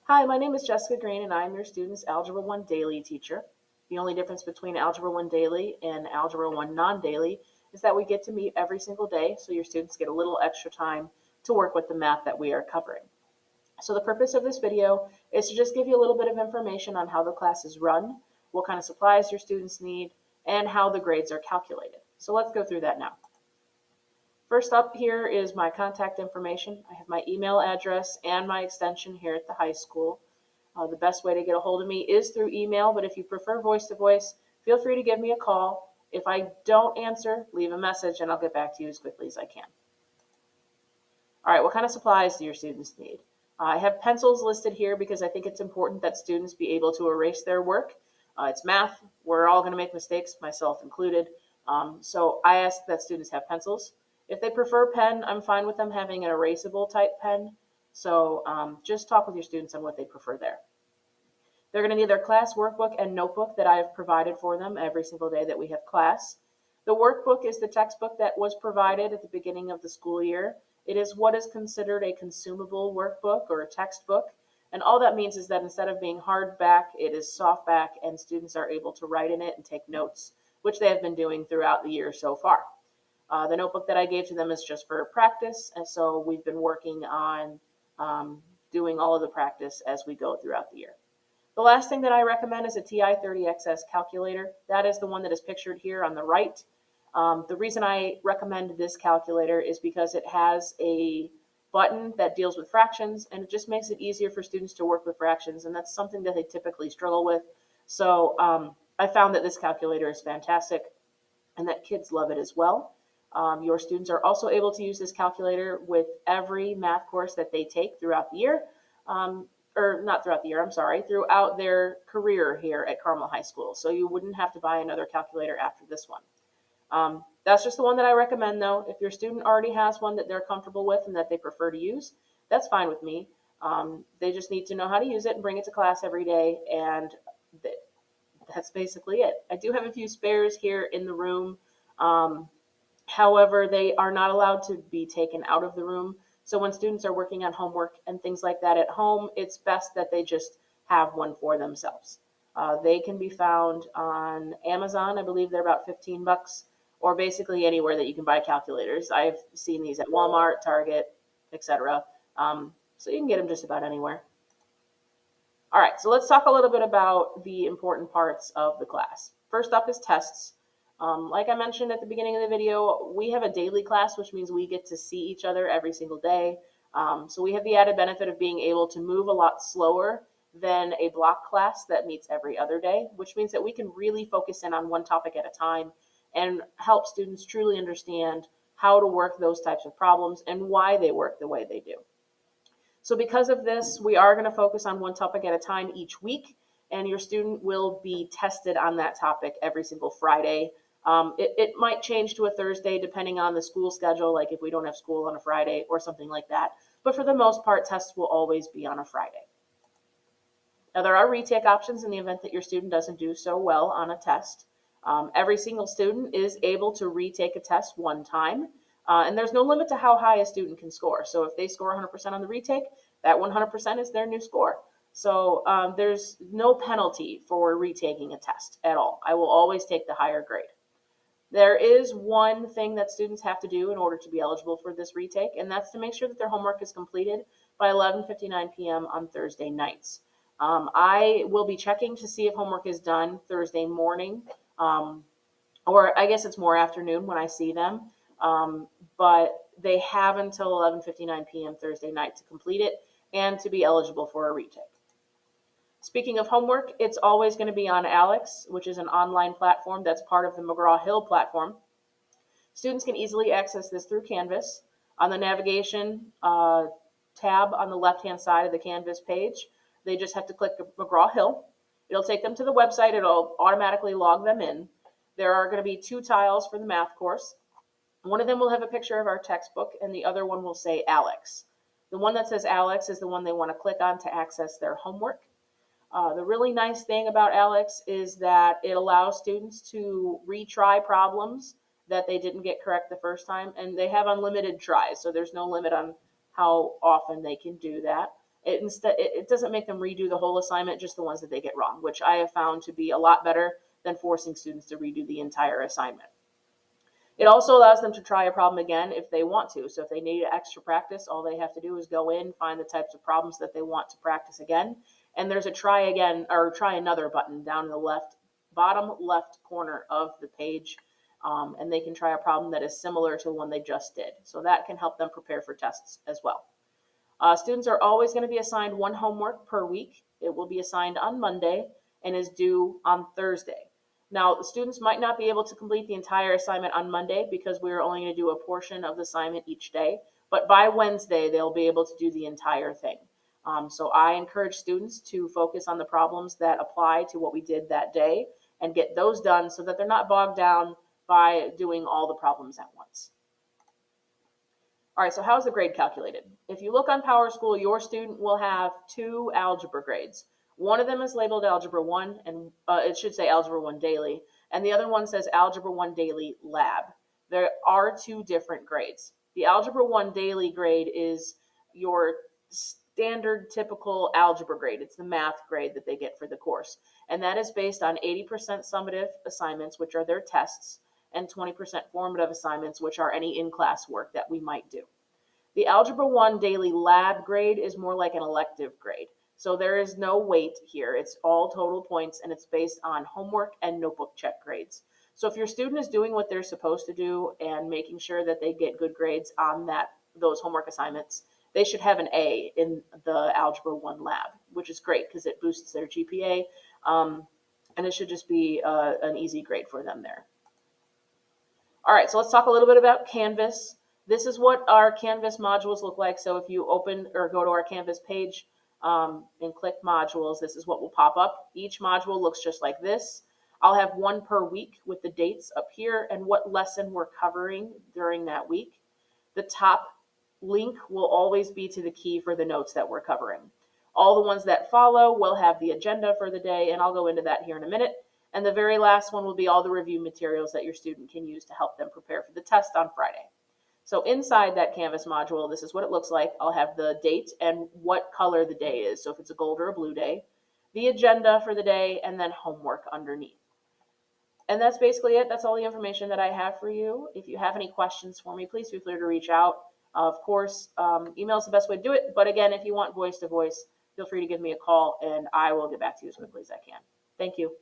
Hi, my name is Jessica Green, and I'm your student's Algebra 1 daily teacher. The only difference between Algebra 1 daily and Algebra 1 non-daily is that we get to meet every single day, so your students get a little extra time to work with the math that we are covering. So the purpose of this video is to just give you a little bit of information on how the class is run, what kind of supplies your students need, and how the grades are calculated. So let's go through that now. First up here is my contact information. I have my email address and my extension here at the high school. The best way to get a hold of me is through email, but if you prefer voice to voice, feel free to give me a call. If I don't answer, leave a message and I'll get back to you as quickly as I can. All right, what kind of supplies do your students need? I have pencils listed here because I think it's important that students be able to erase their work. It's math. We're all going to make mistakes, myself included. So I ask that students have pencils. If they prefer pen, I'm fine with them having an erasable type pen. So just talk with your students on what they prefer there. They're going to need their class workbook and notebook that I have provided for them every single day that we have class. The workbook is the textbook that was provided at the beginning of the school year. It is what is considered a consumable workbook or a textbook. And all that means is that instead of being hardback, it is softback, and students are able to write in it and take notes, which they have been doing throughout the year so far. The notebook that I gave to them is just for practice, and so we've been working on doing all of the practice as we go throughout the year. The last thing that I recommend is a TI-30XS calculator. That is the one that is pictured here on the right. The reason I recommend this calculator is because it has a button that deals with fractions, and it just makes it easier for students to work with fractions, and that's something that they typically struggle with. So I found that this calculator is fantastic and that kids love it as well. Your students are also able to use this calculator with every math course that they take throughout the year. Or not throughout the year, I'm sorry, throughout their career here at Carmel High School. So you wouldn't have to buy another calculator after this one. That's just the one that I recommend though. If your student already has one that they're comfortable with and that they prefer to use, that's fine with me. They just need to know how to use it and bring it to class every day, and that's basically it. I do have a few spares here in the room. Um, However, they are not allowed to be taken out of the room. So when students are working on homework and things like that at home, it's best that they just have one for themselves. They can be found on Amazon. I believe they're about 15 bucks, or basically anywhere that you can buy calculators. I've seen these at Walmart, Target, etc. So you can get them just about anywhere. All right, so let's talk a little bit about the important parts of the class. First up is tests. Like I mentioned at the beginning of the video, we have a daily class, which means we get to see each other every single day. So we have the added benefit of being able to move a lot slower than a block class that meets every other day, which means that we can really focus in on one topic at a time and help students truly understand how to work those types of problems and why they work the way they do. So because of this, we are going to focus on one topic at a time each week, and your student will be tested on that topic every single Friday. It might change to a Thursday depending on the school schedule, like if we don't have school on a Friday or something like that. But for the most part, tests will always be on a Friday. Now, there are retake options in the event that your student doesn't do so well on a test. Every single student is able to retake a test one time, and there's no limit to how high a student can score. So if they score 100% on the retake, that 100% is their new score. So there's no penalty for retaking a test at all. I will always take the higher grade. There is one thing that students have to do in order to be eligible for this retake, and that's to make sure that their homework is completed by 11:59 p.m. on Thursday nights. I will be checking to see if homework is done Thursday morning, um, or I guess it's more afternoon when I see them. But they have until 11:59 p.m. Thursday night to complete it and to be eligible for a retake. Speaking of homework, it's always going to be on ALEKS, which is an online platform that's part of the McGraw-Hill platform. Students can easily access this through Canvas. On the navigation tab on the left-hand side of the Canvas page, they just have to click McGraw-Hill. It'll take them to the website. It'll automatically log them in. There are going to be two tiles for the math course. One of them will have a picture of our textbook, and the other one will say ALEKS. The one that says ALEKS is the one they want to click on to access their homework. The really nice thing about ALEKS is that it allows students to retry problems that they didn't get correct the first time, and they have unlimited tries, so there's no limit on how often they can do that. It doesn't make them redo the whole assignment, just the ones that they get wrong, which I have found to be a lot better than forcing students to redo the entire assignment. It also allows them to try a problem again if they want to. So if they need extra practice, all they have to do is go in, find the types of problems that they want to practice again, and there's a try again or try another button down in the bottom left corner of the page, and they can try a problem that is similar to the one they just did. So that can help them prepare for tests as well. Students are always going to be assigned one homework per week. It will be assigned on Monday and is due on Thursday. Now, the students might not be able to complete the entire assignment on Monday because we are only going to do a portion of the assignment each day, but by Wednesday, they'll be able to do the entire thing. So I encourage students to focus on the problems that apply to what we did that day and get those done so that they're not bogged down by doing all the problems at once. All right, so how's the grade calculated? If you look on PowerSchool, your student will have 2 algebra grades. One of them is labeled Algebra 1, and it should say Algebra 1 Daily, and the other one says Algebra 1 Daily Lab. There are 2 different grades. The Algebra 1 Daily grade is your standard typical algebra grade. It's the math grade that they get for the course, and that is based on 80% summative assignments, which are their tests, and 20% formative assignments, which are any in-class work that we might do. The Algebra 1 Daily Lab grade is more like an elective grade. So there is no weight here. It's all total points, and it's based on homework and notebook check grades. So if your student is doing what they're supposed to do and making sure that they get good grades on those homework assignments, they should have an A in the Algebra 1 Lab, which is great because it boosts their GPA, and it should just be an easy grade for them there. All right, so let's talk a little bit about Canvas. This is what our Canvas modules look like. So if you open or go to our Canvas page and click modules, this is what will pop up. Each module looks just like this. I'll have one per week with the dates up here and what lesson we're covering during that week. The top link will always be to the key for the notes that we're covering. All the ones that follow will have the agenda for the day, and I'll go into that here in a minute. And the very last one will be all the review materials that your student can use to help them prepare for the test on Friday. So inside that Canvas module, this is what it looks like. I'll have the date and what color the day is. So if it's a gold or a blue day, the agenda for the day, and then homework underneath. And that's basically it. That's all the information that I have for you. If you have any questions for me, please feel free to reach out. Of course, email is the best way to do it. But again, if you want voice to voice, feel free to give me a call and I will get back to you as quickly as I can. Thank you.